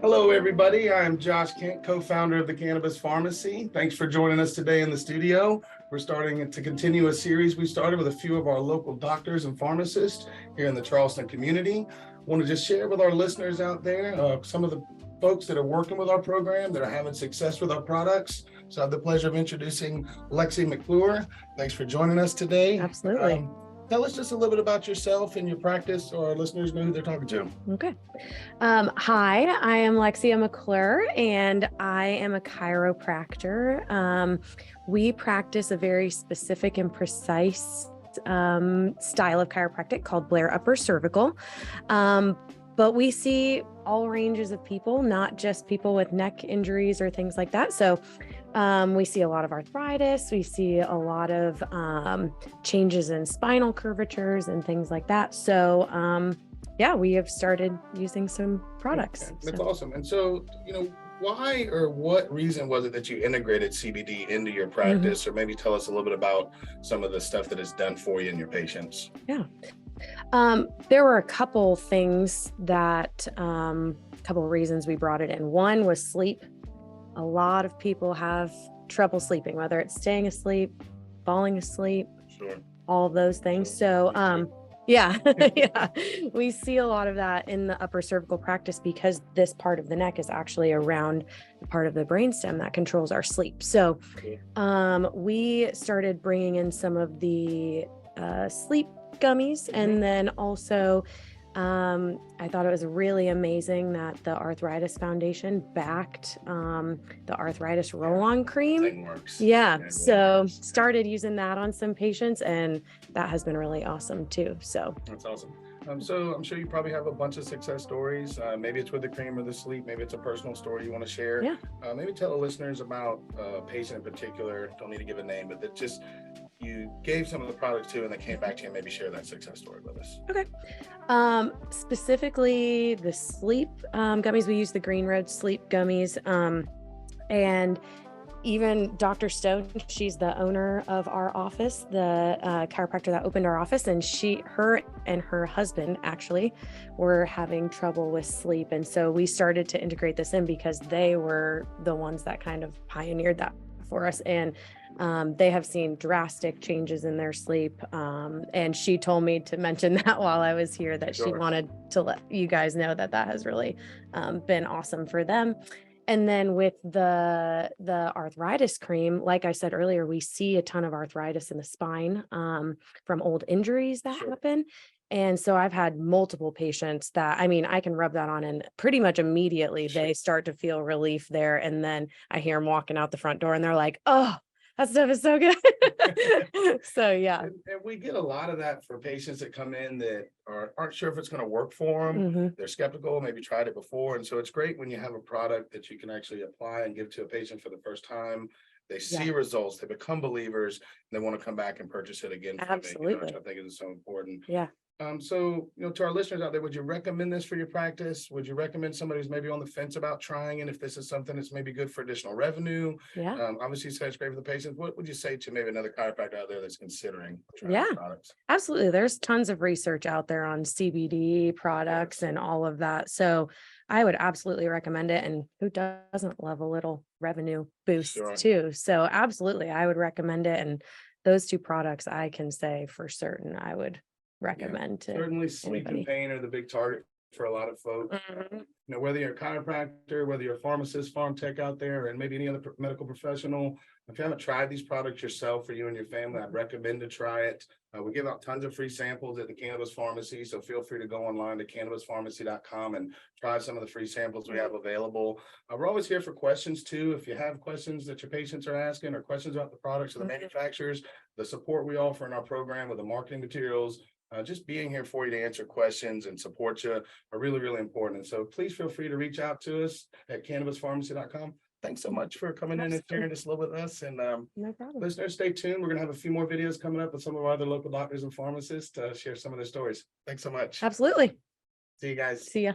Hello, everybody. I am Josh Kent, co-founder of the Cannabis Pharmacy. Thanks for joining us today in the studio. We're starting to continue a series we started with a few of our local doctors and pharmacists here in the Charleston community. I want to just share with our listeners out there some of the folks that are working with our program, that are having success with our products. So I have the pleasure of introducing Lexi McLure. Thanks for joining us today. Absolutely. Tell us just a little bit about yourself and your practice, so our listeners know who they're talking to. Okay. Hi, I am Lexi McLure, and I am a chiropractor. We practice a very specific and precise style of chiropractic called Blair upper cervical. But we see all ranges of people, not just people with neck injuries or things like that. So we see a lot of arthritis. We see a lot of changes in spinal curvatures and things like that. So yeah, we have started using some products. That's awesome. And so, why or what reason was it that you integrated CBD into your practice? Or maybe tell us a little bit about some of the stuff that it's done for you and your patients. Yeah. There were a couple things that, couple of reasons we brought it in. One was sleep. A lot of people have trouble sleeping, whether it's staying asleep, falling asleep, all of those things. So, yeah, yeah, we see a lot of that in the upper cervical practice because this part of the neck is actually around the part of the brainstem that controls our sleep. So, we started bringing in some of the sleep gummies, and then also I thought it was really amazing that the Arthritis Foundation backed the arthritis roll-on cream. Yeah, so started using that on some patients, and that has been really awesome too. So that's awesome. So I'm sure you probably have a bunch of success stories. Maybe it's with the cream or the sleep. Maybe it's a personal story you want to share. Yeah. Maybe tell the listeners about a patient in particular. Don't need to give a name, but that just you gave some of the products to and they came back to you, and maybe share that success story with us. Okay. Specifically the sleep gummies, we use the Green Road sleep gummies. And even Dr. Stone, she's the owner of our office, the chiropractor that opened our office, and her and her husband actually were having trouble with sleep. And so we started to integrate this in because they were the ones that kind of pioneered that for us. And they have seen drastic changes in their sleep. And she told me to mention that while I was here, that she wanted to let you guys know that that has really been awesome for them. And then with the arthritis cream, like I said earlier, we see a ton of arthritis in the spine from old injuries that happen. And so I've had multiple patients that, I mean, I can rub that on and pretty much immediately they start to feel relief there. And then I hear them walking out the front door and they're like, oh, that stuff is so good. So, yeah. And we get a lot of that for patients that come in that aren't sure if it's going to work for them. They're skeptical, maybe tried it before. And so it's great when you have a product that you can actually apply and give to a patient for the first time. They see results, they become believers, and they want to come back and purchase it again. Absolutely. Which I think is so important. Yeah. So, to our listeners out there, would you recommend this for your practice? Would you recommend somebody who's maybe on the fence about trying it, if this is something that's maybe good for additional revenue? Yeah. Obviously, it's great for the patients. What would you say to maybe another chiropractor out there that's considering trying products? Absolutely. There's tons of research out there on CBD products and all of that. So I would absolutely recommend it. And who doesn't love a little revenue boost too? So absolutely, I would recommend it. And those two products, I can say for certain, I would recommend to certainly sleep and pain are the big target for a lot of folks. Whether you're a chiropractor, whether you're a pharmacist, farm tech out there, and maybe any other medical professional, if you haven't tried these products yourself for you and your family, I'd recommend to try it. We give out tons of free samples at the Cannabis Pharmacy, so feel free to go online to cannabispharmacy.com and try some of the free samples we have available. We're always here for questions too. If you have questions that your patients are asking or questions about the products or the manufacturers, the support we offer in our program with the marketing materials, just being here for you to answer questions and support you are really, really important. So please feel free to reach out to us at cannabispharmacy.com. Thanks so much for coming in and sharing this a little with us. And no problem. Listeners, stay tuned. We're going to have a few more videos coming up with some of our other local doctors and pharmacists to share some of their stories. Thanks so much. Absolutely. See you guys. See ya.